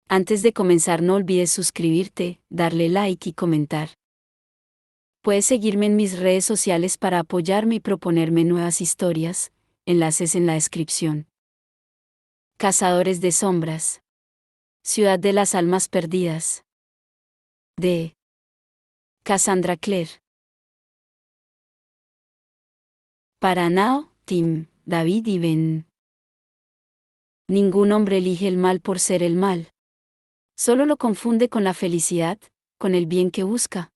Antes de comenzar no olvides suscribirte, darle like y comentar. Puedes seguirme en mis redes sociales para apoyarme y proponerme nuevas historias, enlaces en la descripción. Cazadores de sombras. Ciudad de las almas perdidas. De Cassandra Clare. Para Nao, Tim, David y Ben. Ningún hombre elige el mal por ser el mal. Solo lo confunde con la felicidad, con el bien que busca.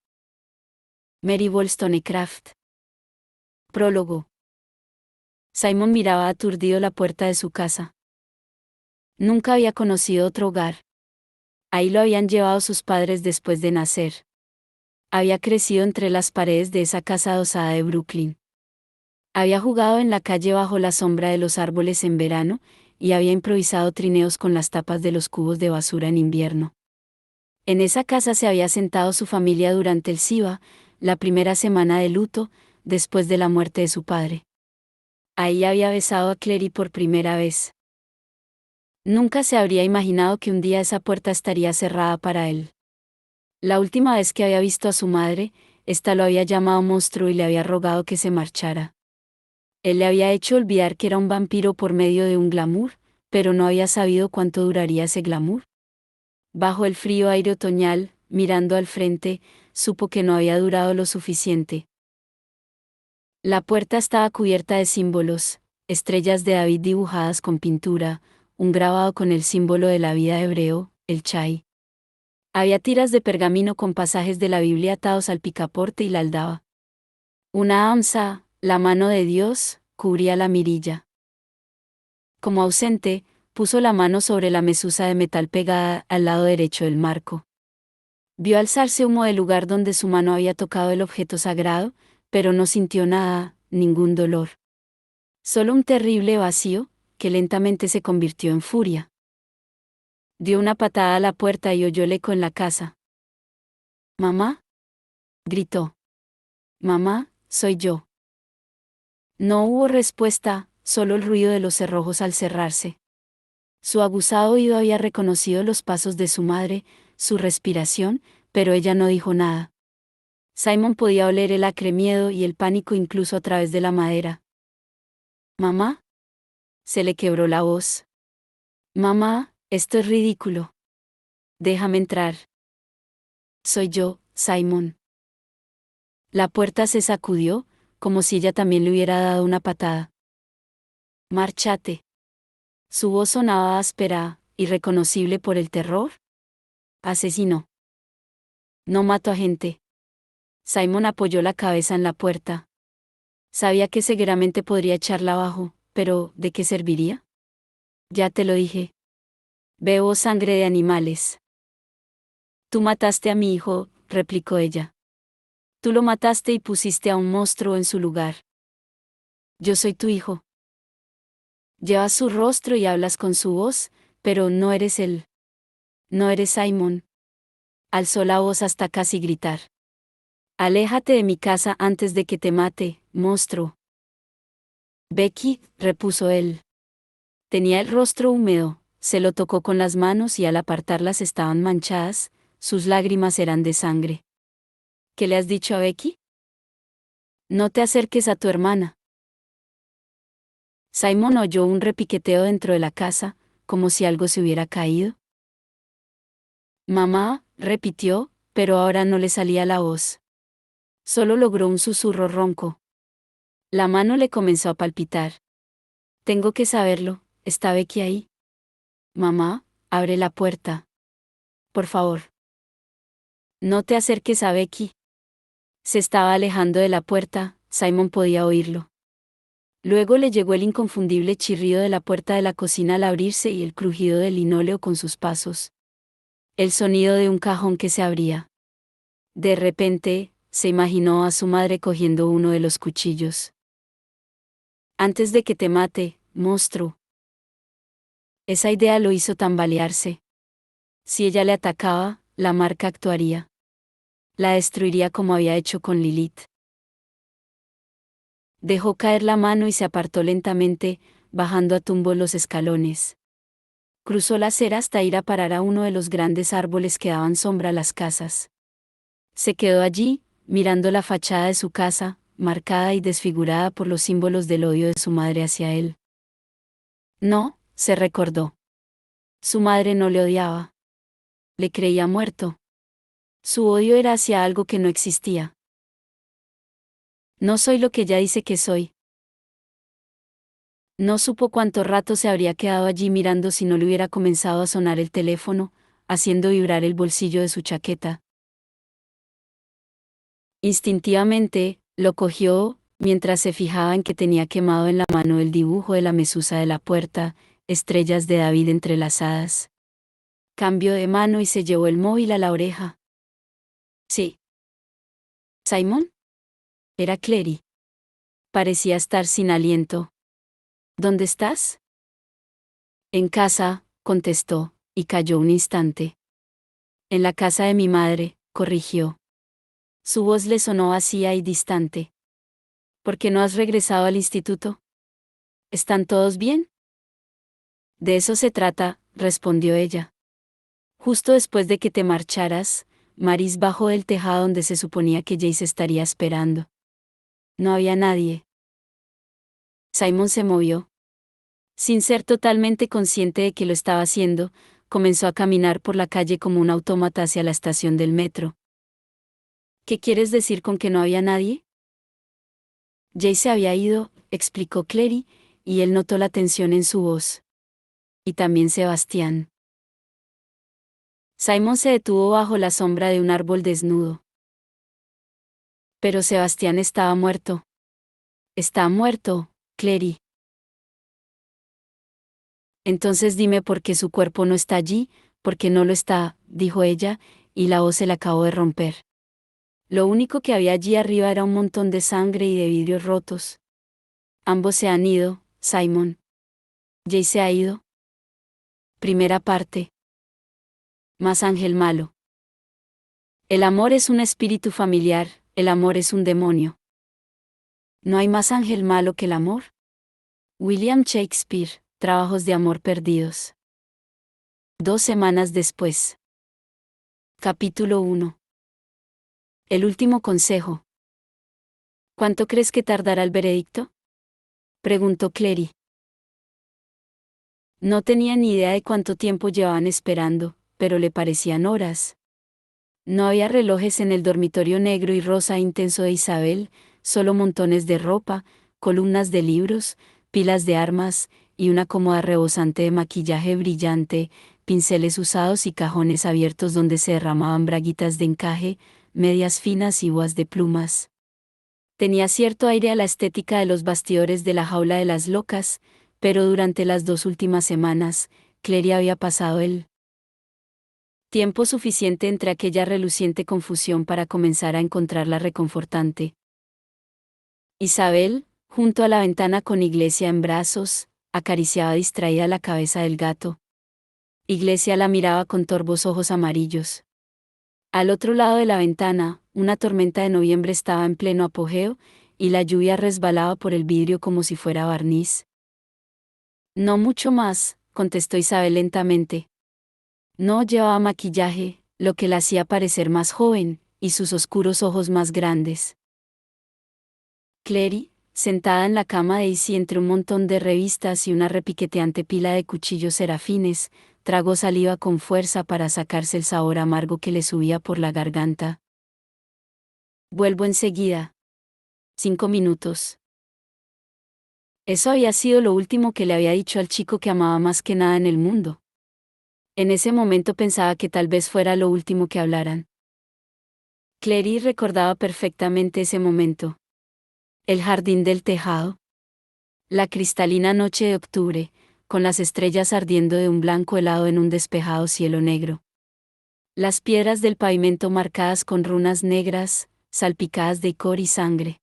Mary Wollstonecraft. Prólogo. Simon miraba aturdido la puerta de su casa. Nunca había conocido otro hogar. Ahí lo habían llevado sus padres después de nacer. Había crecido entre las paredes de esa casa adosada de Brooklyn. Había jugado en la calle bajo la sombra de los árboles en verano, y había improvisado trineos con las tapas de los cubos de basura en invierno. En esa casa se había sentado su familia durante el Siva, la primera semana de luto, después de la muerte de su padre. Ahí había besado a Clary por primera vez. Nunca se habría imaginado que un día esa puerta estaría cerrada para él. La última vez que había visto a su madre, ésta lo había llamado monstruo y le había rogado que se marchara. Él le había hecho olvidar que era un vampiro por medio de un glamour, pero no había sabido cuánto duraría ese glamour. Bajo el frío aire otoñal, mirando al frente, supo que no había durado lo suficiente. La puerta estaba cubierta de símbolos, estrellas de David dibujadas con pintura, un grabado con el símbolo de la vida hebreo, el chai. Había tiras de pergamino con pasajes de la Biblia atados al picaporte y la aldaba. Una amsa, la mano de Dios, cubría la mirilla. Como ausente, puso la mano sobre la mesusa de metal pegada al lado derecho del marco. Vio alzarse humo del lugar donde su mano había tocado el objeto sagrado, pero no sintió nada, ningún dolor. Solo un terrible vacío, que lentamente se convirtió en furia. Dio una patada a la puerta y oyó el eco en la casa. «¿Mamá?», gritó. «Mamá, soy yo». No hubo respuesta, solo el ruido de los cerrojos al cerrarse. Su aguzado oído había reconocido los pasos de su madre, su respiración, pero ella no dijo nada. Simon podía oler el acre miedo y el pánico incluso a través de la madera. «¿Mamá?». Se le quebró la voz. «Mamá, esto es ridículo. Déjame entrar». «Soy yo, Simon». La puerta se sacudió, como si ella también le hubiera dado una patada. «Márchate». Su voz sonaba áspera, irreconocible por el terror. «Asesino. No mato a gente». Simon apoyó la cabeza en la puerta. Sabía que seguramente podría echarla abajo, pero ¿de qué serviría? «Ya te lo dije. Bebo sangre de animales». «Tú mataste a mi hijo», replicó ella. «Tú lo mataste y pusiste a un monstruo en su lugar». «Yo soy tu hijo». «Llevas su rostro y hablas con su voz, pero no eres él. No eres Simon». Alzó la voz hasta casi gritar. «Aléjate de mi casa antes de que te mate, monstruo». «Becky», repuso él. Tenía el rostro húmedo, se lo tocó con las manos y al apartarlas estaban manchadas, sus lágrimas eran de sangre. «¿Qué le has dicho a Becky?». «No te acerques a tu hermana». Simon oyó un repiqueteo dentro de la casa, como si algo se hubiera caído. «Mamá», repitió, pero ahora no le salía la voz. Solo logró un susurro ronco. La mano le comenzó a palpitar. «Tengo que saberlo, ¿está Becky ahí?». «Mamá, abre la puerta. Por favor». «No te acerques a Becky». Se estaba alejando de la puerta, Simon podía oírlo. Luego le llegó el inconfundible chirrido de la puerta de la cocina al abrirse y el crujido del linóleo con sus pasos. El sonido de un cajón que se abría. De repente, se imaginó a su madre cogiendo uno de los cuchillos. «Antes de que te mate, monstruo». Esa idea lo hizo tambalearse. Si ella le atacaba, la marca actuaría. La destruiría como había hecho con Lilith. Dejó caer la mano y se apartó lentamente, bajando a tumbo los escalones. Cruzó la acera hasta ir a parar a uno de los grandes árboles que daban sombra a las casas. Se quedó allí, mirando la fachada de su casa, marcada y desfigurada por los símbolos del odio de su madre hacia él. No, se recordó. Su madre no le odiaba. Le creía muerto. Su odio era hacia algo que no existía. No soy lo que ella dice que soy. No supo cuánto rato se habría quedado allí mirando si no le hubiera comenzado a sonar el teléfono, haciendo vibrar el bolsillo de su chaqueta. Instintivamente, lo cogió, mientras se fijaba en que tenía quemado en la mano el dibujo de la mezuza de la puerta, estrellas de David entrelazadas. Cambió de mano y se llevó el móvil a la oreja. Sí. ¿Simon? Era Clary. Parecía estar sin aliento. ¿Dónde estás? En casa, contestó, y calló un instante. En la casa de mi madre, corrigió. Su voz le sonó vacía y distante. ¿Por qué no has regresado al instituto? ¿Están todos bien? De eso se trata, respondió ella. Justo después de que te marcharas, Maris bajó del tejado donde se suponía que Jace estaría esperando. No había nadie. Simon se movió. Sin ser totalmente consciente de que lo estaba haciendo, comenzó a caminar por la calle como un autómata hacia la estación del metro. ¿Qué quieres decir con que no había nadie? Jace se había ido, explicó Clary, y él notó la tensión en su voz. Y también Sebastián. Simon se detuvo bajo la sombra de un árbol desnudo. Pero Sebastián estaba muerto. Está muerto, Clary. Entonces dime por qué su cuerpo no está allí, porque no lo está, dijo ella, y la voz se le acabó de romper. Lo único que había allí arriba era un montón de sangre y de vidrios rotos. Ambos se han ido, Simon. Jace se ha ido. Primera parte. Más ángel malo. El amor es un espíritu familiar, el amor es un demonio. ¿No hay más ángel malo que el amor? William Shakespeare, Trabajos de amor perdidos. 2 semanas después. Capítulo 1. El último consejo. ¿Cuánto crees que tardará el veredicto? Preguntó Clary. No tenía ni idea de cuánto tiempo llevaban esperando, pero le parecían horas. No había relojes en el dormitorio negro y rosa intenso de Isabel, solo montones de ropa, columnas de libros, pilas de armas, y una cómoda rebosante de maquillaje brillante, pinceles usados y cajones abiertos donde se derramaban braguitas de encaje, medias finas y boas de plumas. Tenía cierto aire a la estética de los bastidores de la jaula de las locas, pero durante las 2 últimas semanas, Clary había pasado el tiempo suficiente entre aquella reluciente confusión para comenzar a encontrarla reconfortante. Isabel, junto a la ventana con Iglesia en brazos, acariciaba distraída la cabeza del gato. Iglesia la miraba con torvos ojos amarillos. Al otro lado de la ventana, una tormenta de noviembre estaba en pleno apogeo, y la lluvia resbalaba por el vidrio como si fuera barniz. No mucho más, contestó Isabel lentamente. No llevaba maquillaje, lo que la hacía parecer más joven, y sus oscuros ojos más grandes. Clary, sentada en la cama de Izzy entre un montón de revistas y una repiqueteante pila de cuchillos serafines, tragó saliva con fuerza para sacarse el sabor amargo que le subía por la garganta. Vuelvo enseguida. 5 minutos. Eso había sido lo último que le había dicho al chico que amaba más que nada en el mundo. En ese momento pensaba que tal vez fuera lo último que hablaran. Clary recordaba perfectamente ese momento. El jardín del tejado. La cristalina noche de octubre, con las estrellas ardiendo de un blanco helado en un despejado cielo negro. Las piedras del pavimento marcadas con runas negras, salpicadas de icor y sangre.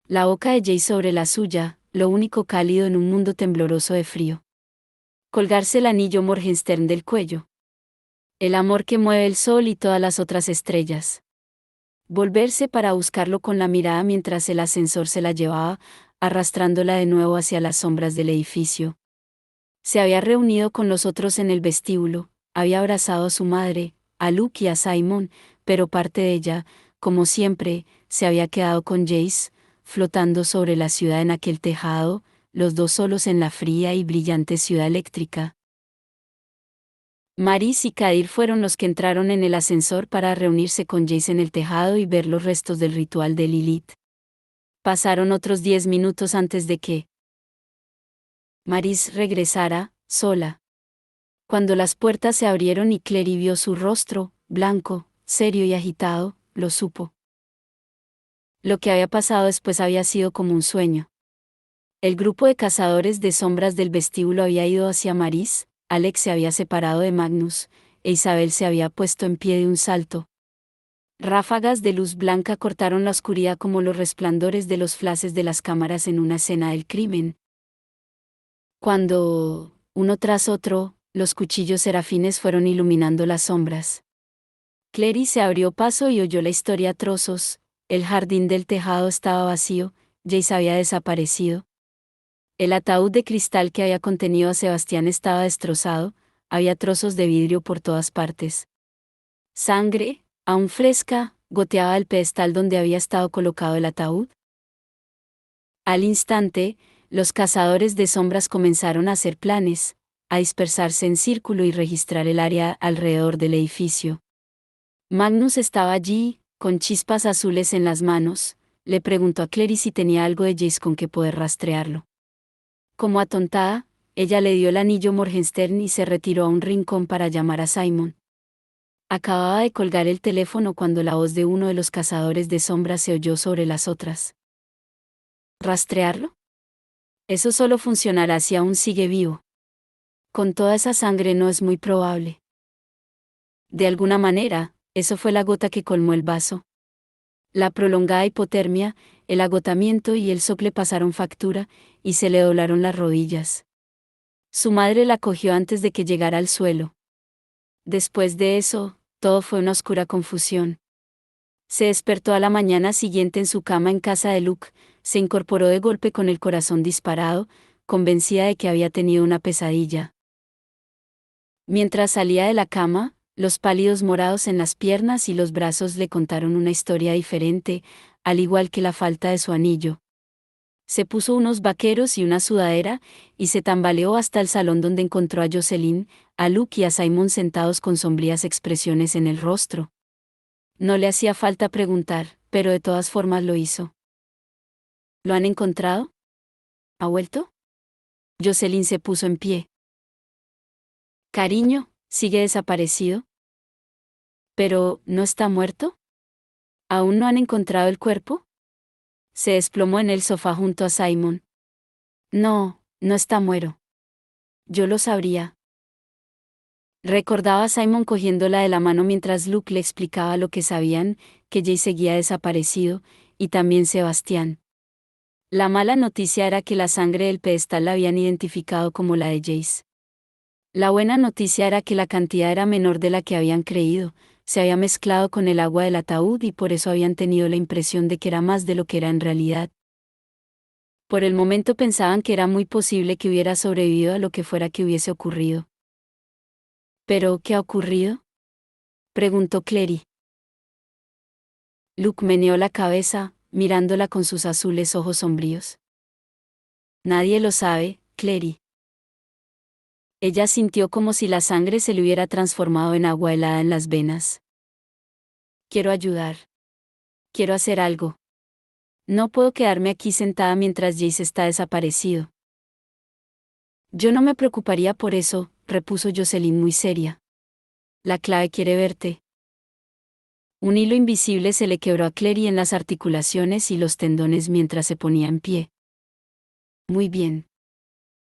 La boca de Jace sobre la suya, lo único cálido en un mundo tembloroso de frío. Colgarse el anillo Morgenstern del cuello. El amor que mueve el sol y todas las otras estrellas. Volverse para buscarlo con la mirada mientras el ascensor se la llevaba, arrastrándola de nuevo hacia las sombras del edificio. Se había reunido con los otros en el vestíbulo, había abrazado a su madre, a Luke y a Simon, pero parte de ella, como siempre, se había quedado con Jace, flotando sobre la ciudad en aquel tejado, los dos solos en la fría y brillante ciudad eléctrica. Maris y Kadir fueron los que entraron en el ascensor para reunirse con Jace en el tejado y ver los restos del ritual de Lilith. Pasaron otros 10 minutos antes de que Maris regresara, sola. Cuando las puertas se abrieron y Clary vio su rostro, blanco, serio y agitado, lo supo. Lo que había pasado después había sido como un sueño. El grupo de cazadores de sombras del vestíbulo había ido hacia Maris, Alex se había separado de Magnus, e Isabel se había puesto en pie de un salto. Ráfagas de luz blanca cortaron la oscuridad como los resplandores de los flashes de las cámaras en una escena del crimen. Cuando, uno tras otro, los cuchillos serafines fueron iluminando las sombras. Clary se abrió paso y oyó la historia a trozos. El jardín del tejado estaba vacío, Jace había desaparecido. El ataúd de cristal que había contenido a Sebastián estaba destrozado, había trozos de vidrio por todas partes. Sangre, aún fresca, goteaba del pedestal donde había estado colocado el ataúd. Al instante, los cazadores de sombras comenzaron a hacer planes, a dispersarse en círculo y registrar el área alrededor del edificio. Magnus estaba allí, con chispas azules en las manos, le preguntó a Clary si tenía algo de Jace con que poder rastrearlo. Como atontada, ella le dio el anillo Morgenstern y se retiró a un rincón para llamar a Simon. Acababa de colgar el teléfono cuando la voz de uno de los cazadores de sombras se oyó sobre las otras. ¿Rastrearlo? Eso solo funcionará si aún sigue vivo. Con toda esa sangre no es muy probable. De alguna manera, eso fue la gota que colmó el vaso. La prolongada hipotermia, el agotamiento y el socle pasaron factura, y se le doblaron las rodillas. Su madre la cogió antes de que llegara al suelo. Después de eso, todo fue una oscura confusión. Se despertó a la mañana siguiente en su cama en casa de Luke, se incorporó de golpe con el corazón disparado, convencida de que había tenido una pesadilla. Mientras salía de la cama, los pálidos morados en las piernas y los brazos le contaron una historia diferente, al igual que la falta de su anillo. Se puso unos vaqueros y una sudadera, y se tambaleó hasta el salón donde encontró a Jocelyn, a Luke y a Simon sentados con sombrías expresiones en el rostro. No le hacía falta preguntar, pero de todas formas lo hizo. ¿Lo han encontrado? ¿Ha vuelto? Jocelyn se puso en pie. Cariño, ¿sigue desaparecido? ¿Pero no está muerto? ¿Aún no han encontrado el cuerpo? Se desplomó en el sofá junto a Simon. No, no está muerto. Yo lo sabría. Recordaba a Simon cogiéndola de la mano mientras Luke le explicaba lo que sabían, que Jace seguía desaparecido, y también Sebastián. La mala noticia era que la sangre del pedestal la habían identificado como la de Jace. La buena noticia era que la cantidad era menor de la que habían creído, se había mezclado con el agua del ataúd y por eso habían tenido la impresión de que era más de lo que era en realidad. Por el momento pensaban que era muy posible que hubiera sobrevivido a lo que fuera que hubiese ocurrido. ¿Pero qué ha ocurrido?, preguntó Clary. Luke meneó la cabeza, mirándola con sus azules ojos sombríos. Nadie lo sabe, Clary. Ella sintió como si la sangre se le hubiera transformado en agua helada en las venas. Quiero ayudar. Quiero hacer algo. No puedo quedarme aquí sentada mientras Jace está desaparecido. Yo no me preocuparía por eso, repuso Jocelyn muy seria. La clave quiere verte. Un hilo invisible se le quebró a Clary en las articulaciones y los tendones mientras se ponía en pie. Muy bien.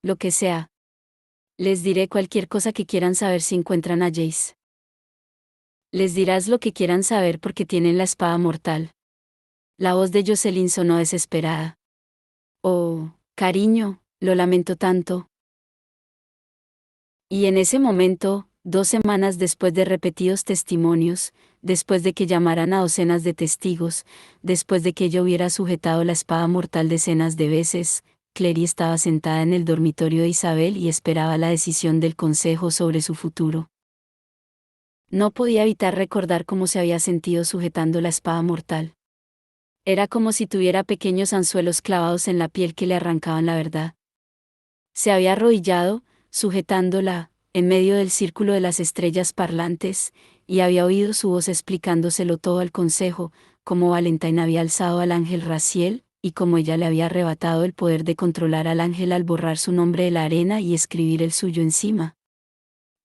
Lo que sea. Les diré cualquier cosa que quieran saber si encuentran a Jace. Les dirás lo que quieran saber porque tienen la espada mortal. La voz de Jocelyn sonó desesperada. Oh, cariño, lo lamento tanto. Y en ese momento, 2 semanas después de repetidos testimonios, después de que llamaran a docenas de testigos, después de que ella hubiera sujetado la espada mortal decenas de veces, Clary estaba sentada en el dormitorio de Isabel y esperaba la decisión del consejo sobre su futuro. No podía evitar recordar cómo se había sentido sujetando la espada mortal. Era como si tuviera pequeños anzuelos clavados en la piel que le arrancaban la verdad. Se había arrodillado, sujetándola, en medio del círculo de las estrellas parlantes, y había oído su voz explicándoselo todo al consejo, cómo Valentine había alzado al ángel Raziel, y cómo ella le había arrebatado el poder de controlar al ángel al borrar su nombre de la arena y escribir el suyo encima.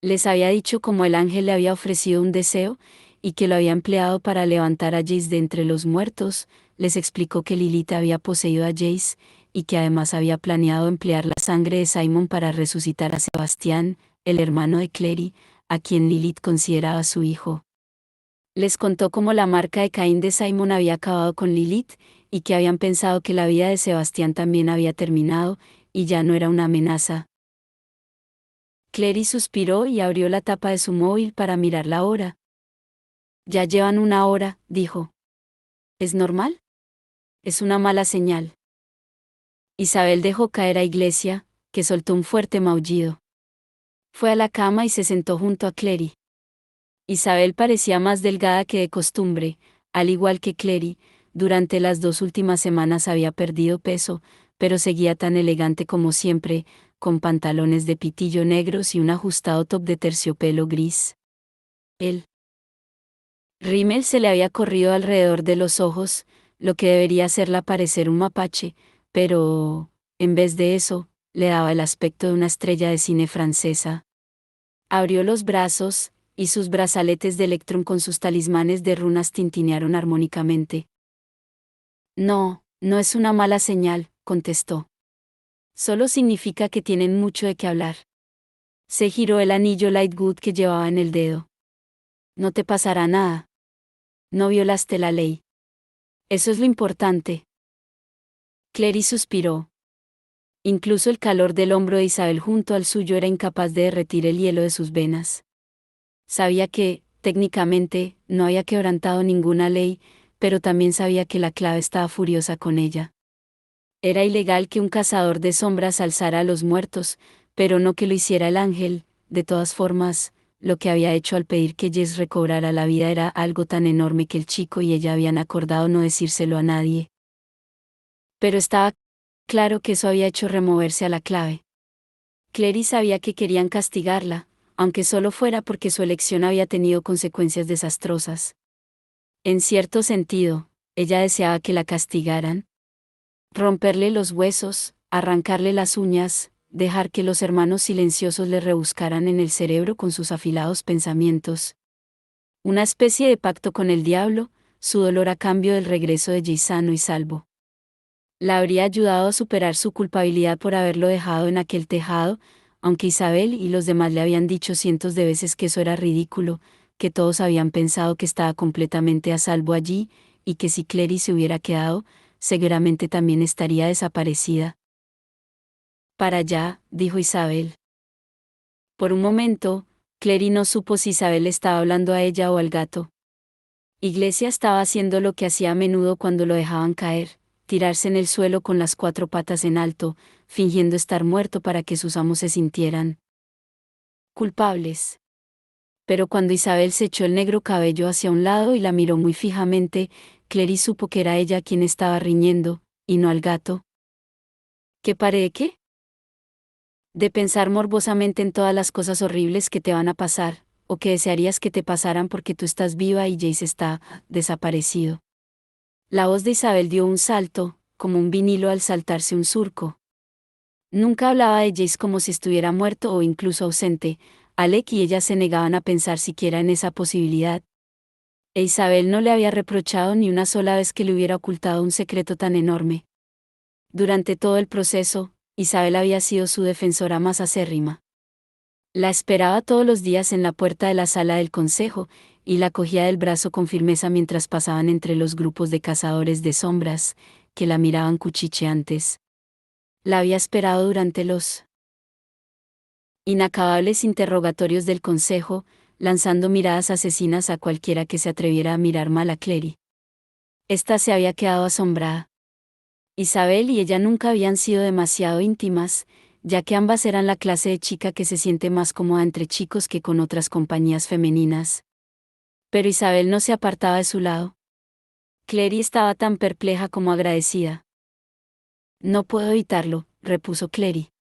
Les había dicho cómo el ángel le había ofrecido un deseo, y que lo había empleado para levantar a Jace de entre los muertos. Les explicó que Lilith había poseído a Jace, y que además había planeado emplear la sangre de Simon para resucitar a Sebastián, el hermano de Clary, a quien Lilith consideraba su hijo. Les contó cómo la marca de Caín de Simon había acabado con Lilith, y que habían pensado que la vida de Sebastián también había terminado, y ya no era una amenaza. Clary suspiró y abrió la tapa de su móvil para mirar la hora. Ya llevan 1 hora, dijo. ¿Es normal? Es una mala señal. Isabel dejó caer a Iglesia, que soltó un fuerte maullido. Fue a la cama y se sentó junto a Clary. Isabel parecía más delgada que de costumbre, al igual que Clary. Durante las 2 últimas semanas había perdido peso, pero seguía tan elegante como siempre, con pantalones de pitillo negros y un ajustado top de terciopelo gris. El rímel se le había corrido alrededor de los ojos, lo que debería hacerla parecer un mapache, pero, en vez de eso, le daba el aspecto de una estrella de cine francesa. Abrió los brazos, y sus brazaletes de electrón con sus talismanes de runas tintinearon armónicamente. No, no es una mala señal, contestó. Solo significa que tienen mucho de qué hablar. Se giró el anillo Lightwood que llevaba en el dedo. No te pasará nada. No violaste la ley. Eso es lo importante. Clary suspiró. Incluso el calor del hombro de Isabel junto al suyo era incapaz de derretir el hielo de sus venas. Sabía que, técnicamente, no había quebrantado ninguna ley, pero también sabía que la clave estaba furiosa con ella. Era ilegal que un cazador de sombras alzara a los muertos, pero no que lo hiciera el ángel. De todas formas, lo que había hecho al pedir que Jess recobrara la vida era algo tan enorme que el chico y ella habían acordado no decírselo a nadie. Pero estaba claro que eso había hecho removerse a la clave. Clary sabía que querían castigarla, aunque solo fuera porque su elección había tenido consecuencias desastrosas. En cierto sentido, ella deseaba que la castigaran. Romperle los huesos, arrancarle las uñas, dejar que los hermanos silenciosos le rebuscaran en el cerebro con sus afilados pensamientos. Una especie de pacto con el diablo, su dolor a cambio del regreso de Jay sano y salvo. La habría ayudado a superar su culpabilidad por haberlo dejado en aquel tejado, aunque Isabel y los demás le habían dicho cientos de veces que eso era ridículo, que todos habían pensado que estaba completamente a salvo allí, y que si Clary se hubiera quedado, seguramente también estaría desaparecida. Para allá, dijo Isabel. Por un momento, Clary no supo si Isabel estaba hablando a ella o al gato. Iglesia estaba haciendo lo que hacía a menudo cuando lo dejaban caer, tirarse en el suelo con las 4 patas en alto, fingiendo estar muerto para que sus amos se sintieran culpables. Pero cuando Isabel se echó el negro cabello hacia un lado y la miró muy fijamente, Clary supo que era ella quien estaba riñendo, y no al gato. ¿Qué paré de qué? De pensar morbosamente en todas las cosas horribles que te van a pasar, o que desearías que te pasaran porque tú estás viva y Jace está desaparecido. La voz de Isabel dio un salto, como un vinilo al saltarse un surco. Nunca hablaba de Jace como si estuviera muerto o incluso ausente. Alec y ella se negaban a pensar siquiera en esa posibilidad. E Isabel no le había reprochado ni una sola vez que le hubiera ocultado un secreto tan enorme. Durante todo el proceso, Isabel había sido su defensora más acérrima. La esperaba todos los días en la puerta de la sala del consejo, y la cogía del brazo con firmeza mientras pasaban entre los grupos de cazadores de sombras, que la miraban cuchicheantes. La había esperado durante los inacabables interrogatorios del consejo, lanzando miradas asesinas a cualquiera que se atreviera a mirar mal a Clary. Esta se había quedado asombrada. Isabel y ella nunca habían sido demasiado íntimas, ya que ambas eran la clase de chica que se siente más cómoda entre chicos que con otras compañías femeninas. Pero Isabel no se apartaba de su lado. Clary estaba tan perpleja como agradecida. No puedo evitarlo, repuso Clary.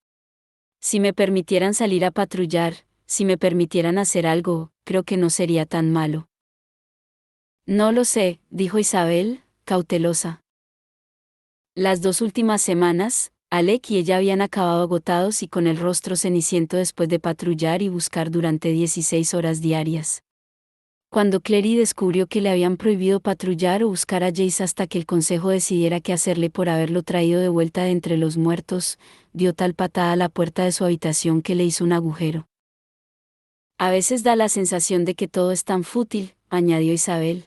Si me permitieran salir a patrullar, si me permitieran hacer algo, creo que no sería tan malo. No lo sé, dijo Isabel, cautelosa. Las 2 últimas semanas, Alec y ella habían acabado agotados y con el rostro ceniciento después de patrullar y buscar durante 16 horas diarias. Cuando Clary descubrió que le habían prohibido patrullar o buscar a Jace hasta que el consejo decidiera qué hacerle por haberlo traído de vuelta de entre los muertos, dio tal patada a la puerta de su habitación que le hizo un agujero. A veces da la sensación de que todo es tan fútil, añadió Isabel.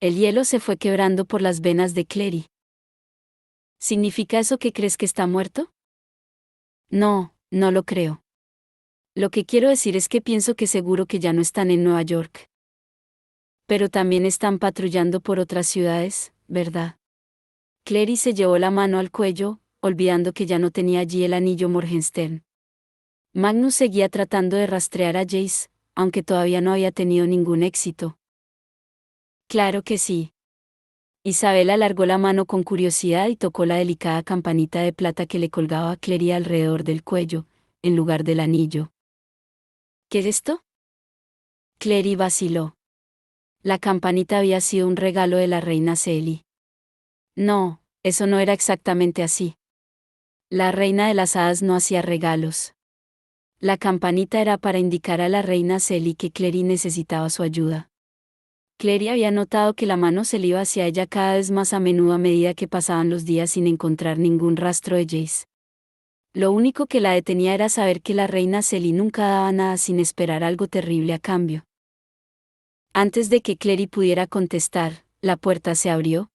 El hielo se fue quebrando por las venas de Clary. ¿Significa eso que crees que está muerto? No, no lo creo. Lo que quiero decir es que pienso que seguro que ya no están en Nueva York. Pero también están patrullando por otras ciudades, ¿verdad? Clary se llevó la mano al cuello, olvidando que ya no tenía allí el anillo Morgenstern. Magnus seguía tratando de rastrear a Jace, aunque todavía no había tenido ningún éxito. Claro que sí. Isabel alargó la mano con curiosidad y tocó la delicada campanita de plata que le colgaba a Clary alrededor del cuello, en lugar del anillo. ¿Qué es esto? Clary vaciló. La campanita había sido un regalo de la reina Celie. No, eso no era exactamente así. La reina de las hadas no hacía regalos. La campanita era para indicar a la reina Celie que Clary necesitaba su ayuda. Clary había notado que la mano se le iba hacia ella cada vez más a menudo a medida que pasaban los días sin encontrar ningún rastro de Jace. Lo único que la detenía era saber que la reina Celie nunca daba nada sin esperar algo terrible a cambio. Antes de que Clary pudiera contestar, la puerta se abrió.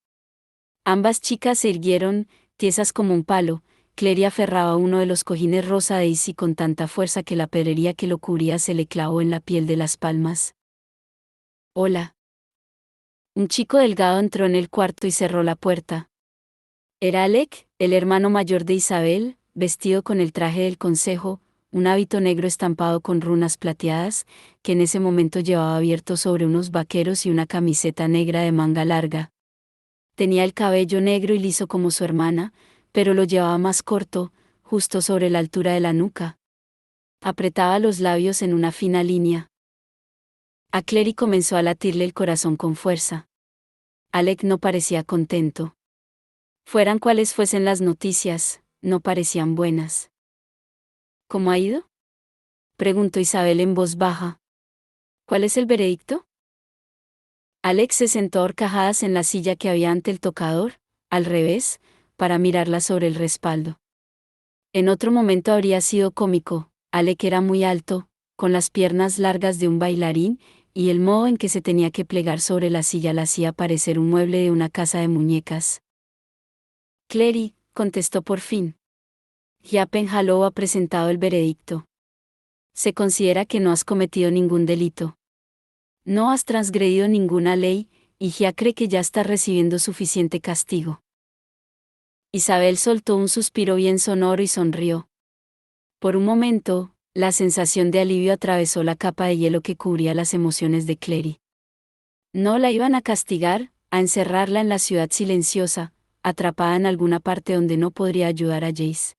Ambas chicas se irguieron, tiesas como un palo. Clary aferraba uno de los cojines rosa de Daisy con tanta fuerza que la pedrería que lo cubría se le clavó en la piel de las palmas. Hola. Un chico delgado entró en el cuarto y cerró la puerta. Era Alec, el hermano mayor de Isabel, vestido con el traje del consejo, un hábito negro estampado con runas plateadas, que en ese momento llevaba abierto sobre unos vaqueros y una camiseta negra de manga larga. Tenía el cabello negro y liso como su hermana, pero lo llevaba más corto, justo sobre la altura de la nuca. Apretaba los labios en una fina línea. A Clary comenzó a latirle el corazón con fuerza. Alec no parecía contento. Fueran cuales fuesen las noticias, no parecían buenas. ¿Cómo ha ido? Preguntó Isabel en voz baja. ¿Cuál es el veredicto? Alex se sentó a horcajadas en la silla que había ante el tocador, al revés, para mirarla sobre el respaldo. En otro momento habría sido cómico. Alec era muy alto, con las piernas largas de un bailarín, y el modo en que se tenía que plegar sobre la silla la hacía parecer un mueble de una casa de muñecas. Clary, contestó por fin. Ya Penhallow ha presentado el veredicto. Se considera que no has cometido ningún delito. No has transgredido ninguna ley, y ya cree que ya está recibiendo suficiente castigo. Isabel soltó un suspiro bien sonoro y sonrió. Por un momento, la sensación de alivio atravesó la capa de hielo que cubría las emociones de Clary. No la iban a castigar, a encerrarla en la ciudad silenciosa, atrapada en alguna parte donde no podría ayudar a Jace.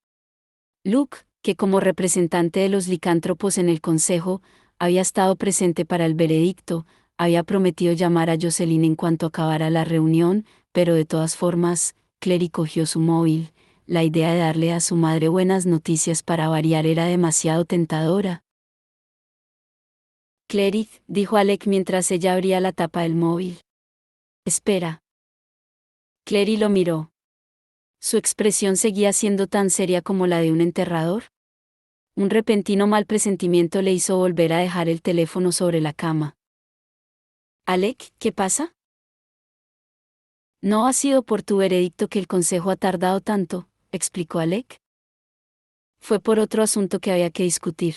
Luke, que como representante de los licántropos en el consejo, había estado presente para el veredicto, había prometido llamar a Jocelyn en cuanto acabara la reunión, pero de todas formas, Clary cogió su móvil. La idea de darle a su madre buenas noticias para variar era demasiado tentadora. Clary, dijo Alec mientras ella abría la tapa del móvil. Espera. Clary lo miró. Su expresión seguía siendo tan seria como la de un enterrador. Un repentino mal presentimiento le hizo volver a dejar el teléfono sobre la cama. Alec, ¿qué pasa? No ha sido por tu veredicto que el consejo ha tardado tanto, explicó Alec. Fue por otro asunto que había que discutir.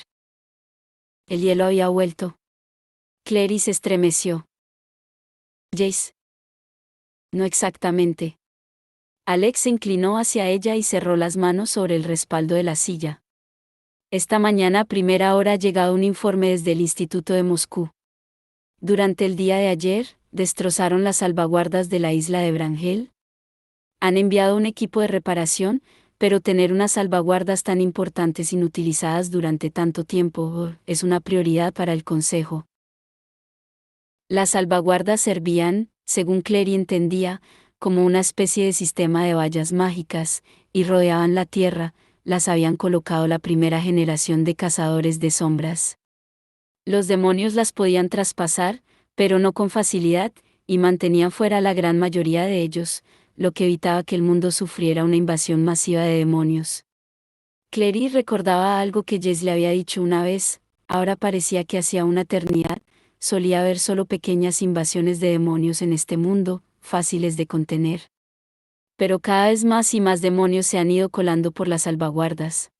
El hielo había vuelto. Clary se estremeció. Jace. No exactamente. Alex se inclinó hacia ella y cerró las manos sobre el respaldo de la silla. Esta mañana a primera hora ha llegado un informe desde el Instituto de Moscú. Durante el día de ayer, destrozaron las salvaguardas de la isla de Brangel. Han enviado un equipo de reparación, pero tener unas salvaguardas tan importantes inutilizadas durante tanto tiempo es una prioridad para el Consejo. Las salvaguardas servían, según Clary entendía, como una especie de sistema de vallas mágicas, y rodeaban la Tierra, las habían colocado la primera generación de cazadores de sombras. Los demonios las podían traspasar, pero no con facilidad, y mantenían fuera a la gran mayoría de ellos, lo que evitaba que el mundo sufriera una invasión masiva de demonios. Clary recordaba algo que Jess le había dicho una vez, ahora parecía que hacía una eternidad, solía haber solo pequeñas invasiones de demonios en este mundo, fáciles de contener. Pero cada vez más y más demonios se han ido colando por las salvaguardas.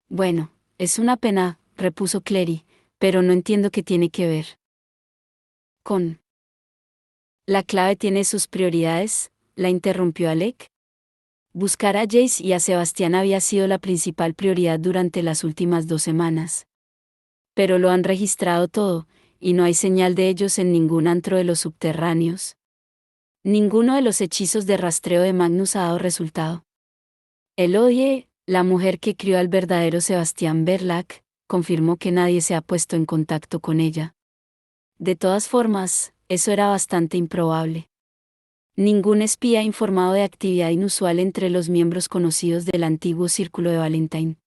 Bueno, es una pena, repuso Clary, pero no entiendo qué tiene que ver con... La clave tiene sus prioridades, la interrumpió Alec. Buscar a Jace y a Sebastián había sido la principal prioridad durante las últimas 2 semanas. Pero lo han registrado todo, y no hay señal de ellos en ningún antro de los subterráneos. Ninguno de los hechizos de rastreo de Magnus ha dado resultado. Elodie, la mujer que crió al verdadero Sebastián Verlac, confirmó que nadie se ha puesto en contacto con ella. De todas formas, eso era bastante improbable. Ningún espía ha informado de actividad inusual entre los miembros conocidos del antiguo Círculo de Valentine.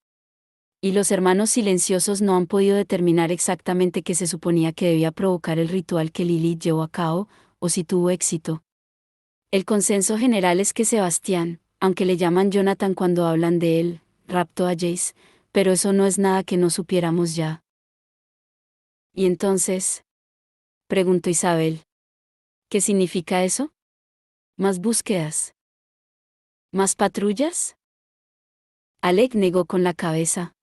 Y los hermanos silenciosos no han podido determinar exactamente qué se suponía que debía provocar el ritual que Lilith llevó a cabo, o si tuvo éxito. El consenso general es que Sebastián, aunque le llaman Jonathan cuando hablan de él, raptó a Jace, pero eso no es nada que no supiéramos ya. ¿Y entonces? Preguntó Isabel. ¿Qué significa eso? ¿Más búsquedas? ¿Más patrullas? Alec negó con la cabeza.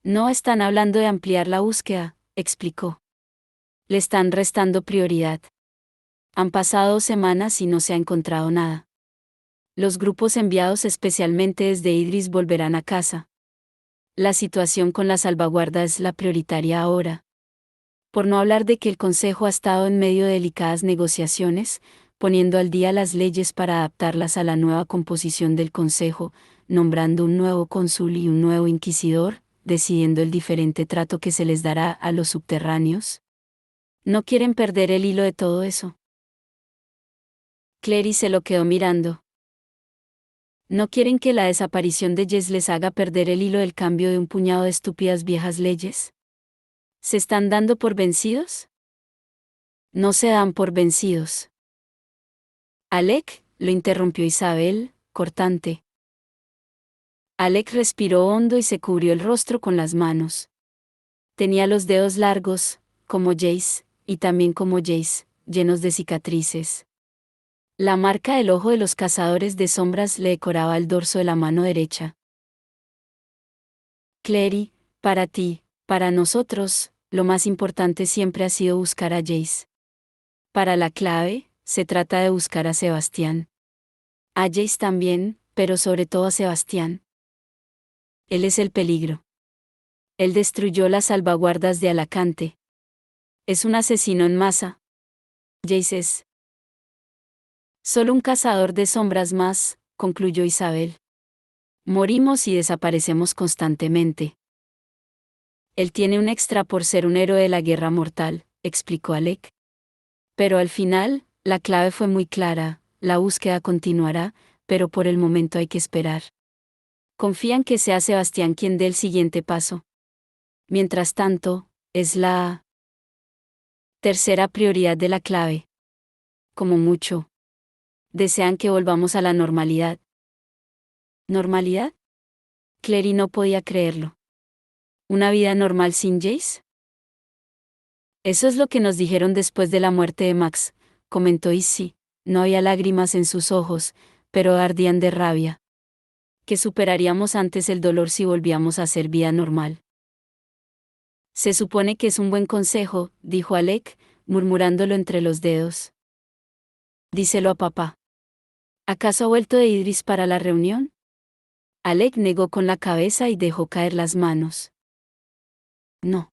No están hablando de ampliar la búsqueda, explicó. Le están restando prioridad. Han pasado 2 semanas y no se ha encontrado nada. Los grupos enviados especialmente desde Idris volverán a casa. La situación con la salvaguarda es la prioritaria ahora. Por no hablar de que el Consejo ha estado en medio de delicadas negociaciones, poniendo al día las leyes para adaptarlas a la nueva composición del Consejo, nombrando un nuevo cónsul y un nuevo inquisidor, decidiendo el diferente trato que se les dará a los subterráneos. No quieren perder el hilo de todo eso. Clary se lo quedó mirando. ¿No quieren que la desaparición de Jess les haga perder el hilo del cambio de un puñado de estúpidas viejas leyes? ¿Se están dando por vencidos? No se dan por vencidos. Alec, lo interrumpió Isabel, cortante. Alec respiró hondo y se cubrió el rostro con las manos. Tenía los dedos largos, como Jace, y también como Jace, llenos de cicatrices. La marca del ojo de los cazadores de sombras le decoraba el dorso de la mano derecha. Clary, para ti, para nosotros, lo más importante siempre ha sido buscar a Jace. Para la clave, se trata de buscar a Sebastián. A Jace también, pero sobre todo a Sebastián. Él es el peligro. Él destruyó las salvaguardas de Alacante. Es un asesino en masa. Jace es solo un cazador de sombras más, concluyó Isabel. Morimos y desaparecemos constantemente. Él tiene un extra por ser un héroe de la guerra mortal, explicó Alec. Pero al final, la clave fue muy clara, la búsqueda continuará, pero por el momento hay que esperar. Confían que sea Sebastián quien dé el siguiente paso. Mientras tanto, es la tercera prioridad de la clave. Como mucho. Desean que volvamos a la normalidad. ¿Normalidad? Clary no podía creerlo. ¿Una vida normal sin Jace? Eso es lo que nos dijeron después de la muerte de Max, comentó Izzy. No había lágrimas en sus ojos, pero ardían de rabia. Que superaríamos antes el dolor si volvíamos a hacer vida normal. Se supone que es un buen consejo, dijo Alec, murmurándolo entre los dedos. Díselo a papá. ¿Acaso ha vuelto de Idris para la reunión? Alec negó con la cabeza y dejó caer las manos. No.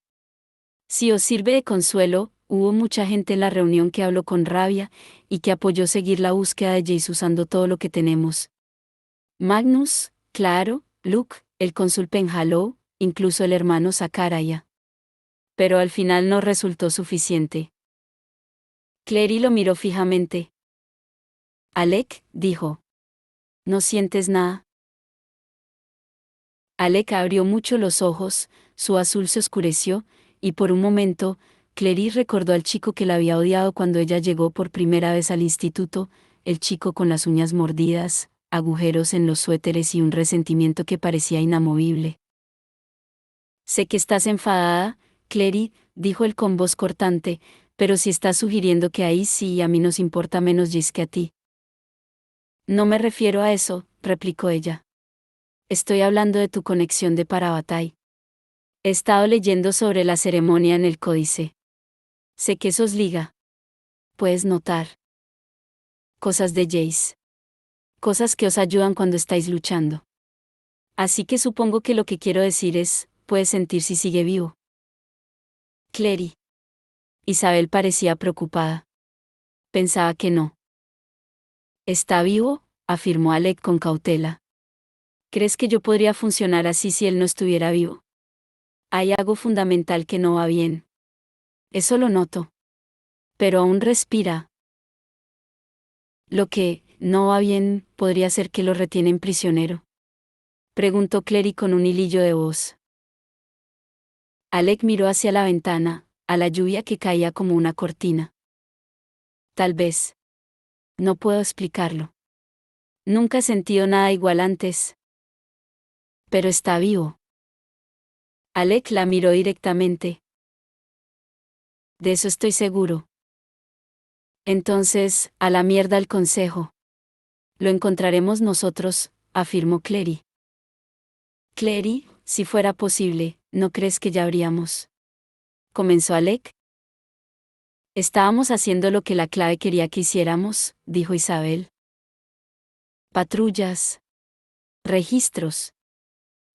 Si os sirve de consuelo, hubo mucha gente en la reunión que habló con rabia y que apoyó seguir la búsqueda de Jace usando todo lo que tenemos. Magnus, claro, Luke, el cónsul Penhallow, incluso el hermano Sakaraya. Pero al final no resultó suficiente. Clary lo miró fijamente. Alec, dijo. ¿No sientes nada? Alec abrió mucho los ojos, su azul se oscureció, y por un momento, Clary recordó al chico que la había odiado cuando ella llegó por primera vez al instituto, el chico con las uñas mordidas, agujeros en los suéteres y un resentimiento que parecía inamovible. Sé que estás enfadada, Clary, dijo él con voz cortante, pero si estás sugiriendo que ahí sí a mí nos importa menos Jace que a ti. No me refiero a eso, replicó ella. Estoy hablando de tu conexión de Parabatai. He estado leyendo sobre la ceremonia en el códice. Sé que eso os liga. Puedes notar cosas de Jace. Cosas que os ayudan cuando estáis luchando. Así que supongo que lo que quiero decir es, puedes sentir si sigue vivo. Clary. Isabel parecía preocupada. Pensaba que no. ¿Está vivo?, afirmó Alec con cautela. ¿Crees que yo podría funcionar así si él no estuviera vivo? Hay algo fundamental que no va bien. Eso lo noto. Pero aún respira. Lo que no va bien podría ser que lo retienen prisionero. Preguntó Clary con un hilillo de voz. Alec miró hacia la ventana, a la lluvia que caía como una cortina. Tal vez. No puedo explicarlo. Nunca he sentido nada igual antes. Pero está vivo. Alec la miró directamente. De eso estoy seguro. Entonces, a la mierda el consejo. Lo encontraremos nosotros, afirmó Clary. Clary, si fuera posible, ¿no crees que ya habríamos? Comenzó Alec. Estábamos haciendo lo que la clave quería que hiciéramos, dijo Isabel. Patrullas. Registros.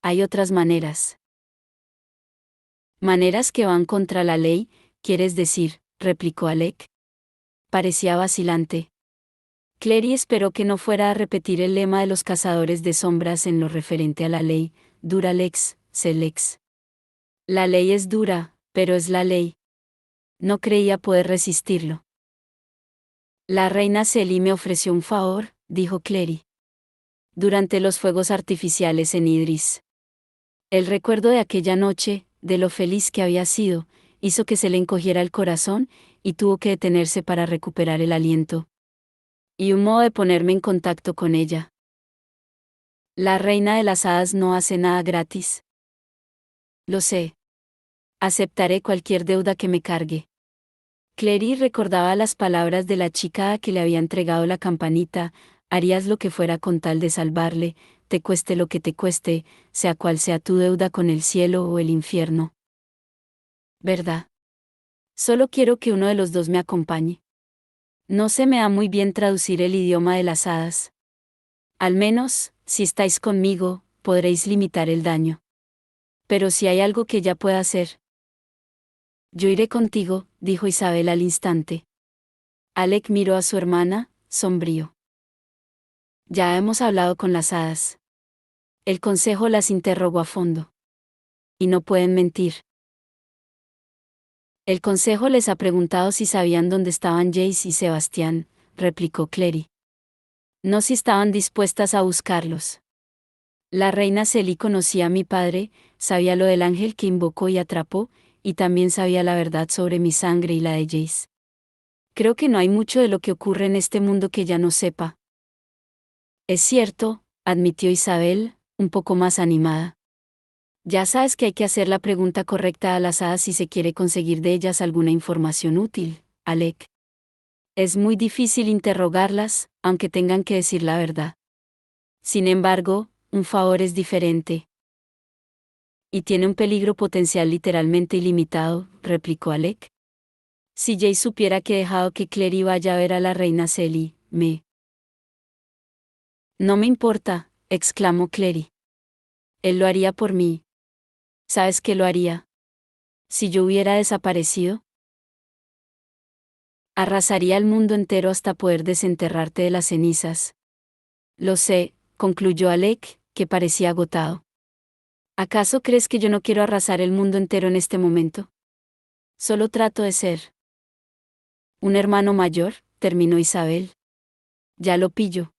Hay otras maneras. Maneras que van contra la ley, quieres decir, replicó Alec. Parecía vacilante. Clary esperó que no fuera a repetir el lema de los cazadores de sombras en lo referente a la ley, dura lex, se lex. La ley es dura, pero es la ley. No creía poder resistirlo. La reina Celi me ofreció un favor, dijo Clary. Durante los fuegos artificiales en Idris. El recuerdo de aquella noche, de lo feliz que había sido, hizo que se le encogiera el corazón, y tuvo que detenerse para recuperar el aliento. Y un modo de ponerme en contacto con ella. La reina de las hadas no hace nada gratis. Lo sé. Aceptaré cualquier deuda que me cargue. Clary recordaba las palabras de la chica a que le había entregado la campanita, harías lo que fuera con tal de salvarle, te cueste lo que te cueste, sea cual sea tu deuda con el cielo o el infierno. ¿Verdad? Solo quiero que uno de los dos me acompañe. No se me da muy bien traducir el idioma de las hadas. Al menos, si estáis conmigo, podréis limitar el daño. Pero si hay algo que ella pueda hacer. Yo iré contigo, dijo Isabel al instante. Alec miró a su hermana, sombrío. Ya hemos hablado con las hadas. El consejo las interrogó a fondo. Y no pueden mentir. El consejo les ha preguntado si sabían dónde estaban Jace y Sebastián, replicó Clary. No si estaban dispuestas a buscarlos. La reina Celi conocía a mi padre, sabía lo del ángel que invocó y atrapó, y también sabía la verdad sobre mi sangre y la de Jace. Creo que no hay mucho de lo que ocurre en este mundo que ella no sepa. Es cierto, admitió Isabel, un poco más animada. Ya sabes que hay que hacer la pregunta correcta a las hadas si se quiere conseguir de ellas alguna información útil, Alec. Es muy difícil interrogarlas, aunque tengan que decir la verdad. Sin embargo, un favor es diferente. Y tiene un peligro potencial literalmente ilimitado, replicó Alec. Si Jay supiera que he dejado que Clary vaya a ver a la reina Celi, me No me importa, exclamó Clary. Él lo haría por mí. ¿Sabes qué lo haría? Si yo hubiera desaparecido, arrasaría el mundo entero hasta poder desenterrarte de las cenizas. Lo sé, concluyó Alec, que parecía agotado. ¿Acaso crees que yo no quiero arrasar el mundo entero en este momento? Solo trato de ser un hermano mayor, terminó Isabel. Ya lo pillo.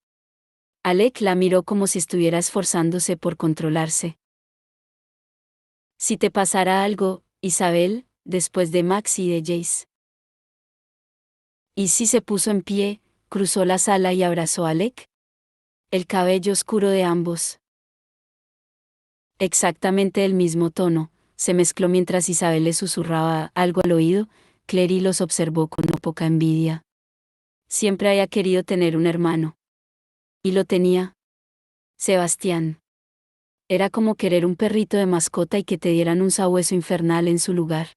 Alec la miró como si estuviera esforzándose por controlarse. Si te pasara algo, Isabel, después de Max y de Jace. Y si se puso en pie, cruzó la sala y abrazó a Alec. El cabello oscuro de ambos. Exactamente el mismo tono, se mezcló mientras Isabel le susurraba algo al oído. Clary los observó con no poca envidia. Siempre había querido tener un hermano. Y lo tenía. Sebastián. Era como querer un perrito de mascota y que te dieran un sabueso infernal en su lugar.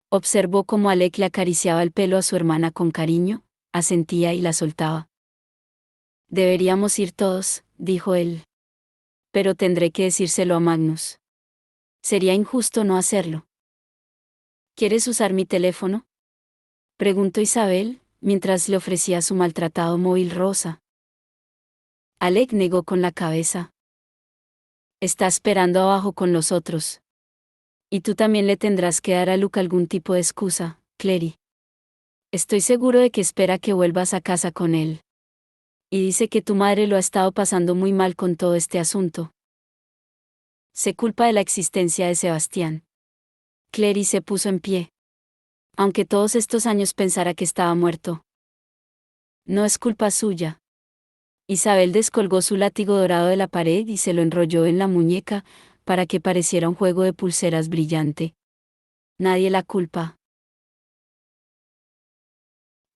Observó cómo Alec le acariciaba el pelo a su hermana con cariño, asentía y la soltaba. Deberíamos ir todos, dijo él. Pero tendré que decírselo a Magnus. Sería injusto no hacerlo. ¿Quieres usar mi teléfono?, preguntó Isabel, mientras le ofrecía su maltratado móvil rosa. Alec negó con la cabeza. Está esperando abajo con los otros. Y tú también le tendrás que dar a Luke algún tipo de excusa, Clary. Estoy seguro de que espera que vuelvas a casa con él. Y dice que tu madre lo ha estado pasando muy mal con todo este asunto. Se culpa de la existencia de Sebastián. Clary se puso en pie. Aunque todos estos años pensara que estaba muerto. No es culpa suya. Isabel descolgó su látigo dorado de la pared y se lo enrolló en la muñeca, para que pareciera un juego de pulseras brillante. Nadie la culpa.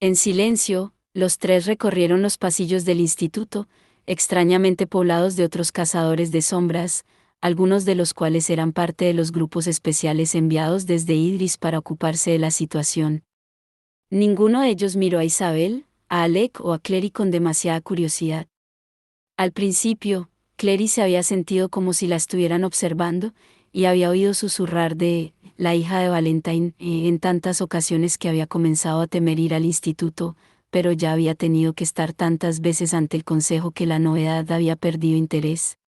En silencio, los tres recorrieron los pasillos del instituto, extrañamente poblados de otros cazadores de sombras, algunos de los cuales eran parte de los grupos especiales enviados desde Idris para ocuparse de la situación. Ninguno de ellos miró a Isabel, a Alec o a Clary con demasiada curiosidad. Al principio, Clary se había sentido como si la estuvieran observando, y había oído susurrar de la hija de Valentine en tantas ocasiones que había comenzado a temer ir al instituto, pero ya había tenido que estar tantas veces ante el consejo que la novedad había perdido interés.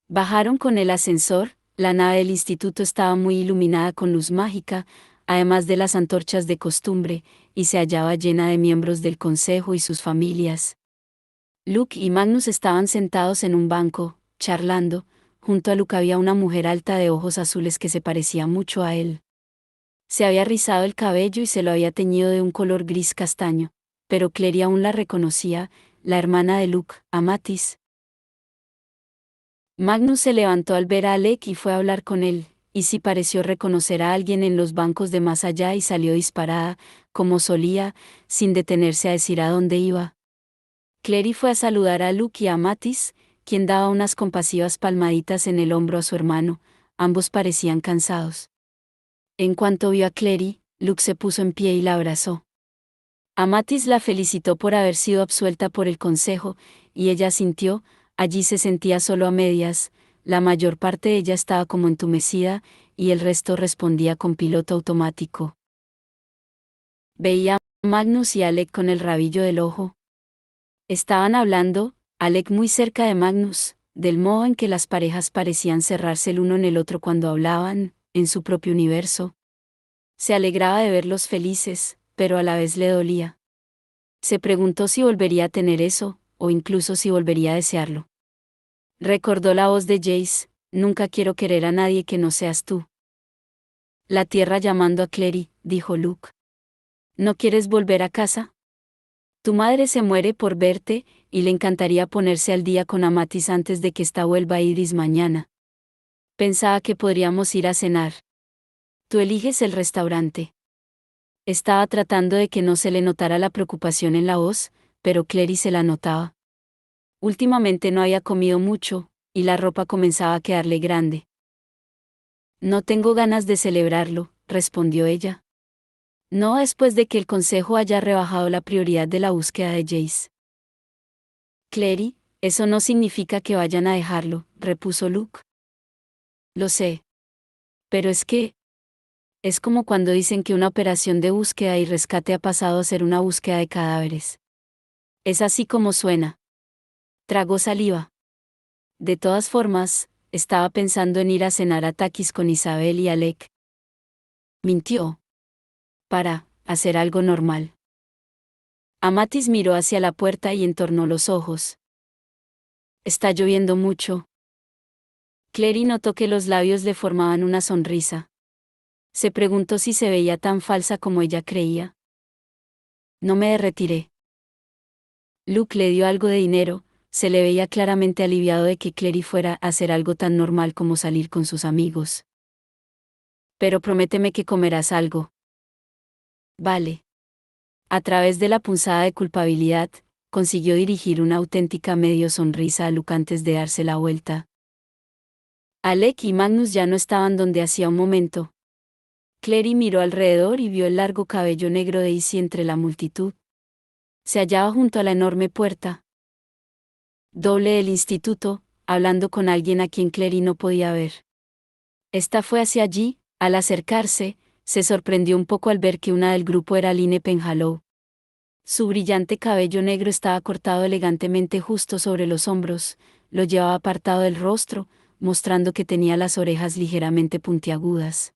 Bajaron con el ascensor, la nave del instituto estaba muy iluminada con luz mágica, además de las antorchas de costumbre, y se hallaba llena de miembros del consejo y sus familias. Luke y Magnus estaban sentados en un banco, charlando. Junto a Luke había una mujer alta de ojos azules que se parecía mucho a él. Se había rizado el cabello y se lo había teñido de un color gris castaño, pero Clary aún la reconocía, la hermana de Luke, Amatis. Magnus se levantó al ver a Alec y fue a hablar con él, y sí pareció reconocer a alguien en los bancos de más allá y salió disparada, como solía, sin detenerse a decir a dónde iba. Clary fue a saludar a Luke y a Amatis, quien daba unas compasivas palmaditas en el hombro a su hermano. Ambos parecían cansados. En cuanto vio a Clary, Luke se puso en pie y la abrazó. Amatis la felicitó por haber sido absuelta por el consejo, y ella sintió. Allí se sentía solo a medias, la mayor parte de ella estaba como entumecida, y el resto respondía con piloto automático. Veía a Magnus y Alec con el rabillo del ojo. Estaban hablando, Alec muy cerca de Magnus, del modo en que las parejas parecían cerrarse el uno en el otro cuando hablaban, en su propio universo. Se alegraba de verlos felices, pero a la vez le dolía. Se preguntó si volvería a tener eso, o incluso si volvería a desearlo. Recordó la voz de Jace: nunca quiero querer a nadie que no seas tú. La tierra llamando a Clary, dijo Luke. ¿No quieres volver a casa? Tu madre se muere por verte, y le encantaría ponerse al día con Amatis antes de que esta vuelva a Idris mañana. Pensaba que podríamos ir a cenar. Tú eliges el restaurante. Estaba tratando de que no se le notara la preocupación en la voz, pero Clary se la notaba. Últimamente no había comido mucho, y la ropa comenzaba a quedarle grande. No tengo ganas de celebrarlo, respondió ella. No después de que el consejo haya rebajado la prioridad de la búsqueda de Jace. Clary, eso no significa que vayan a dejarlo, repuso Luke. Lo sé. Pero es como cuando dicen que una operación de búsqueda y rescate ha pasado a ser una búsqueda de cadáveres. Es así como suena. Tragó saliva. De todas formas, estaba pensando en ir a cenar a Takis con Isabel y Alec. Mintió. Para hacer algo normal. Amatis miró hacia la puerta y entornó los ojos. Está lloviendo mucho. Clary notó que los labios le formaban una sonrisa. Se preguntó si se veía tan falsa como ella creía. No me derretiré. Luke le dio algo de dinero, se le veía claramente aliviado de que Clary fuera a hacer algo tan normal como salir con sus amigos. Pero prométeme que comerás algo. Vale. A través de la punzada de culpabilidad, consiguió dirigir una auténtica medio sonrisa a Luke antes de darse la vuelta. Alec y Magnus ya no estaban donde hacía un momento. Clary miró alrededor y vio el largo cabello negro de Izzy entre la multitud. Se hallaba junto a la enorme puerta doble del instituto, hablando con alguien a quien Clary no podía ver. Esta fue hacia allí. Al acercarse, se sorprendió un poco al ver que una del grupo era Aline Penhallow. Su brillante cabello negro estaba cortado elegantemente justo sobre los hombros, lo llevaba apartado del rostro, mostrando que tenía las orejas ligeramente puntiagudas.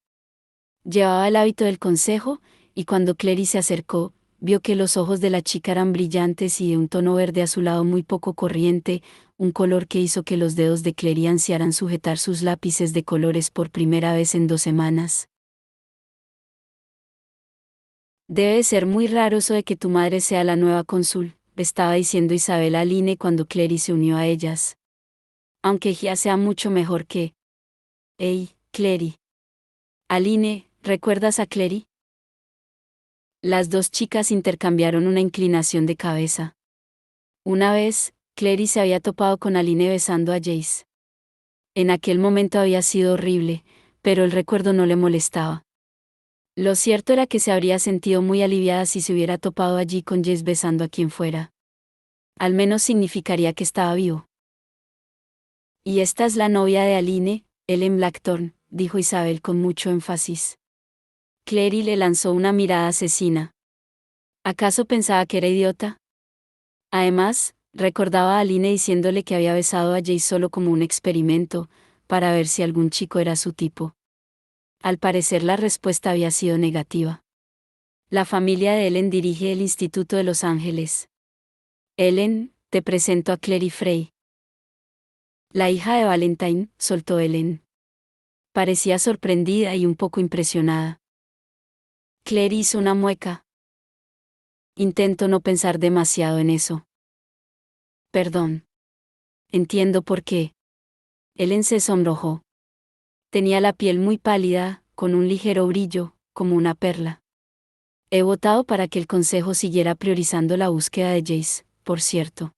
Llevaba el hábito del consejo, y cuando Clary se acercó, vio que los ojos de la chica eran brillantes y de un tono verde azulado muy poco corriente, un color que hizo que los dedos de Clary ansiaran sujetar sus lápices de colores por primera vez en 2 semanas. Debe ser muy raro eso de que tu madre sea la nueva cónsul, le estaba diciendo Isabel a Aline cuando Clary se unió a ellas. Aunque ya sea mucho mejor que... Hey, Clary. Aline, ¿recuerdas a Clary? Las dos chicas intercambiaron una inclinación de cabeza. Una vez, Clary se había topado con Aline besando a Jace. En aquel momento había sido horrible, pero el recuerdo no le molestaba. Lo cierto era que se habría sentido muy aliviada si se hubiera topado allí con Jace besando a quien fuera. Al menos significaría que estaba vivo. Y esta es la novia de Aline, Ellen Blackthorne, dijo Isabel con mucho énfasis. Clary le lanzó una mirada asesina. ¿Acaso pensaba que era idiota? Además, recordaba a Aline diciéndole que había besado a Jace solo como un experimento, para ver si algún chico era su tipo. Al parecer la respuesta había sido negativa. La familia de Ellen dirige el Instituto de Los Ángeles. Ellen, te presento a Clary Frey. La hija de Valentine, soltó Ellen. Parecía sorprendida y un poco impresionada. Clary hizo una mueca. Intento no pensar demasiado en eso. Perdón. Entiendo por qué. Ellen se sonrojó. Tenía la piel muy pálida, con un ligero brillo, como una perla. He votado para que el consejo siguiera priorizando la búsqueda de Jace, por cierto.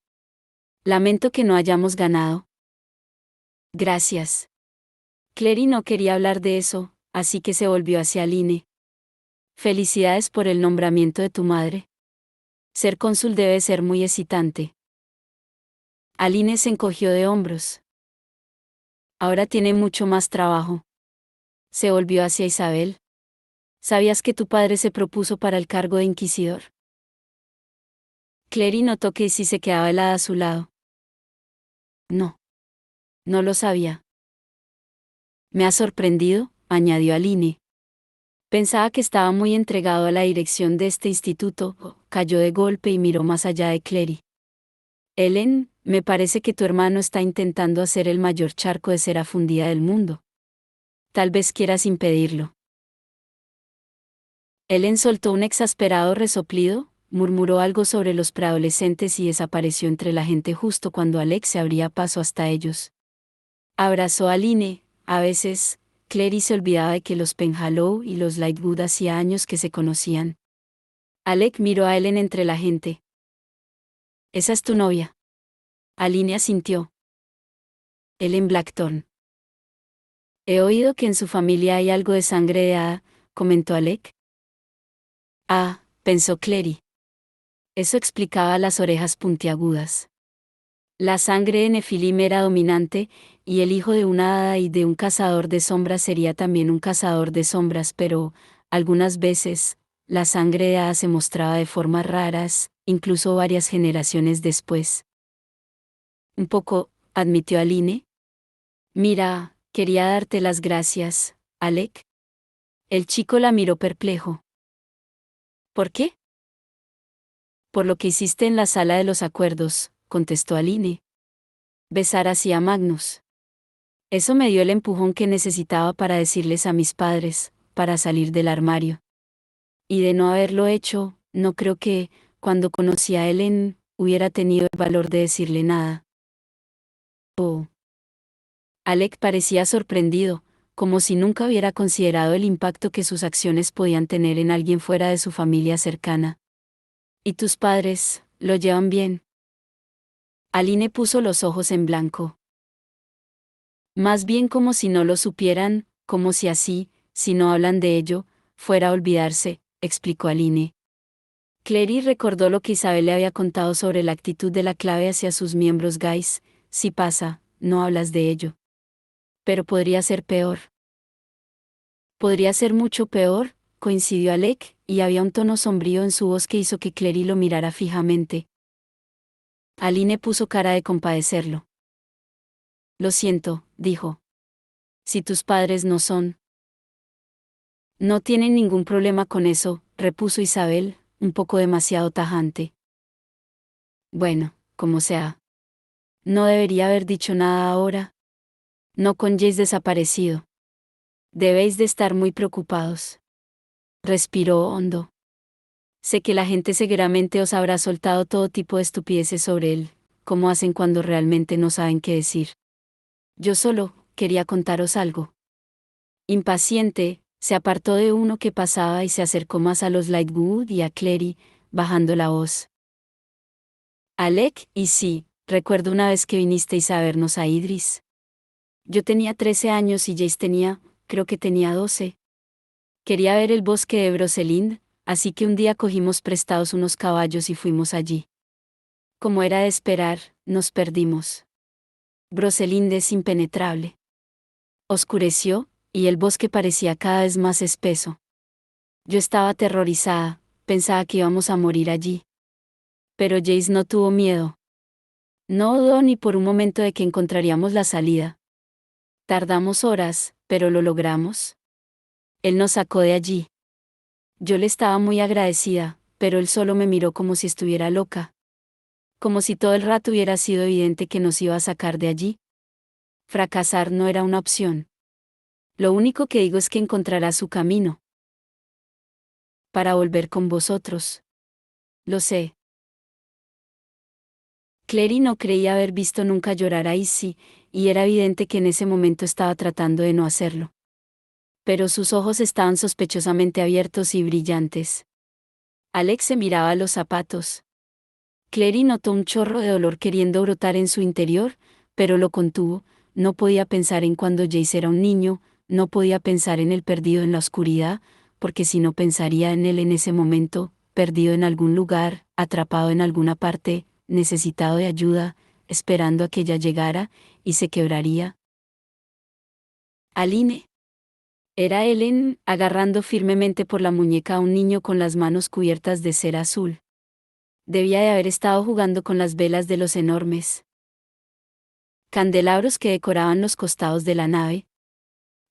Lamento que no hayamos ganado. Gracias. Clary no quería hablar de eso, así que se volvió hacia Aline. Felicidades por el nombramiento de tu madre. Ser cónsul debe ser muy excitante. Aline se encogió de hombros. Ahora tiene mucho más trabajo. Se volvió hacia Isabel. ¿Sabías que tu padre se propuso para el cargo de inquisidor? Clary notó que sí se quedaba helada a su lado. No. No lo sabía. Me ha sorprendido, añadió Aline. Pensaba que estaba muy entregado a la dirección de este instituto, cayó de golpe y miró más allá de Clary. Ellen, me parece que tu hermano está intentando hacer el mayor charco de cera fundida del mundo. Tal vez quieras impedirlo. Ellen soltó un exasperado resoplido, murmuró algo sobre los preadolescentes y desapareció entre la gente justo cuando Alex se abría paso hasta ellos. Abrazó a Aline. A veces, Clary se olvidaba de que los Penhallow y los Lightwood hacía años que se conocían. Alec miró a Ellen entre la gente. ¿Esa es tu novia? Aline asintió. Ellen Blackthorne. He oído que en su familia hay algo de sangre de hada, comentó Alec. Ah, pensó Clary. Eso explicaba las orejas puntiagudas. La sangre de Nefilim era dominante, y el hijo de una hada y de un cazador de sombras sería también un cazador de sombras, pero, algunas veces, la sangre de hada se mostraba de formas raras, incluso varias generaciones después. Un poco, admitió Aline. Mira, quería darte las gracias, Alec. El chico la miró perplejo. ¿Por qué? Por lo que hiciste en la sala de los acuerdos, contestó Aline. Besar así a Magnus. Eso me dio el empujón que necesitaba para decirles a mis padres, para salir del armario. Y de no haberlo hecho, no creo que, cuando conocí a Ellen, hubiera tenido el valor de decirle nada. Oh. Alec parecía sorprendido, como si nunca hubiera considerado el impacto que sus acciones podían tener en alguien fuera de su familia cercana. ¿Y tus padres, lo llevan bien? Aline puso los ojos en blanco. Más bien como si no lo supieran, como si así, si no hablan de ello, fuera a olvidarse, explicó Aline. Clary recordó lo que Isabel le había contado sobre la actitud de la clave hacia sus miembros gays. Si pasa, no hablas de ello. Pero podría ser peor. Podría ser mucho peor, coincidió Alec, y había un tono sombrío en su voz que hizo que Clary lo mirara fijamente. Aline puso cara de compadecerlo. Lo siento, dijo. Si tus padres no son. No tienen ningún problema con eso, repuso Isabel, un poco demasiado tajante. Bueno, como sea. No debería haber dicho nada ahora. No con Jace desaparecido. Debéis de estar muy preocupados. Respiró hondo. Sé que la gente seguramente os habrá soltado todo tipo de estupideces sobre él, como hacen cuando realmente no saben qué decir. Yo solo quería contaros algo. Impaciente, se apartó de uno que pasaba y se acercó más a los Lightwood y a Clary, bajando la voz. Alec, y sí, recuerdo una vez que vinisteis a vernos a Idris. Yo tenía 13 años y Jace tenía, creo que tenía 12. Quería ver el bosque de Brocelind, así que un día cogimos prestados unos caballos y fuimos allí. Como era de esperar, nos perdimos. Brocelind es impenetrable. Oscureció, y el bosque parecía cada vez más espeso. Yo estaba aterrorizada, pensaba que íbamos a morir allí. Pero Jace no tuvo miedo. No dudó ni por un momento de que encontraríamos la salida. Tardamos horas, pero lo logramos. Él nos sacó de allí. Yo le estaba muy agradecida, pero él solo me miró como si estuviera loca. Como si todo el rato hubiera sido evidente que nos iba a sacar de allí. Fracasar no era una opción. Lo único que digo es que encontrará su camino. Para volver con vosotros. Lo sé. Clary no creía haber visto nunca llorar a Izzy, y era evidente que en ese momento estaba tratando de no hacerlo. Pero sus ojos estaban sospechosamente abiertos y brillantes. Alex se miraba los zapatos. Clary notó un chorro de dolor queriendo brotar en su interior, pero lo contuvo. No podía pensar en cuando Jace era un niño, no podía pensar en él perdido en la oscuridad, porque si no pensaría en él en ese momento, perdido en algún lugar, atrapado en alguna parte, necesitado de ayuda, esperando a que ella llegara, y se quebraría. Aline. Era Ellen, agarrando firmemente por la muñeca a un niño con las manos cubiertas de cera azul. Debía de haber estado jugando con las velas de los enormes candelabros que decoraban los costados de la nave.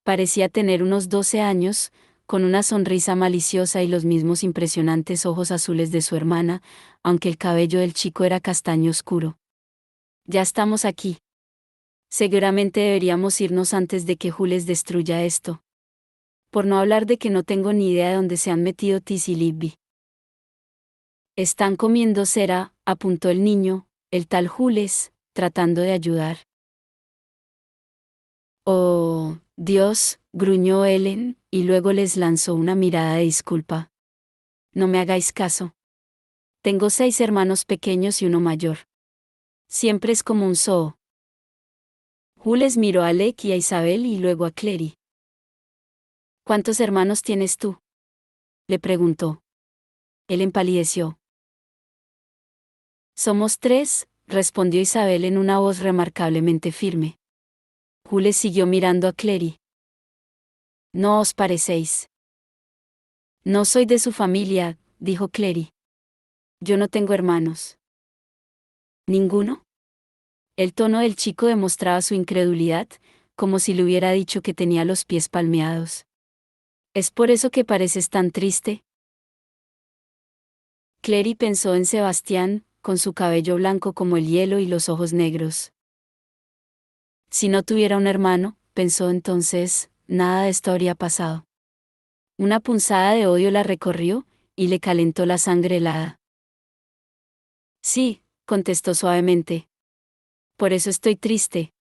Parecía tener unos 12 años, con una sonrisa maliciosa y los mismos impresionantes ojos azules de su hermana, aunque el cabello del chico era castaño oscuro. Ya estamos aquí. Seguramente deberíamos irnos antes de que Jules destruya esto. Por no hablar de que no tengo ni idea de dónde se han metido Tis y Libby. Están comiendo cera, apuntó el niño, el tal Jules, tratando de ayudar. Oh, Dios, gruñó Ellen, y luego les lanzó una mirada de disculpa. No me hagáis caso. Tengo 6 hermanos pequeños y uno mayor. Siempre es como un zoo. Jules miró a Alec y a Isabel y luego a Clary. ¿Cuántos hermanos tienes tú? Le preguntó. Él empalideció. Somos 3, respondió Isabel en una voz remarcablemente firme. Jules siguió mirando a Clary. No os parecéis. No soy de su familia, dijo Clary. Yo no tengo hermanos. ¿Ninguno? El tono del chico demostraba su incredulidad, como si le hubiera dicho que tenía los pies palmeados. ¿Es por eso que pareces tan triste? Clary pensó en Sebastián, con su cabello blanco como el hielo y los ojos negros. Si no tuviera un hermano, pensó entonces, nada de esto habría pasado. Una punzada de odio la recorrió, y le calentó la sangre helada. Sí, contestó suavemente. Por eso estoy triste,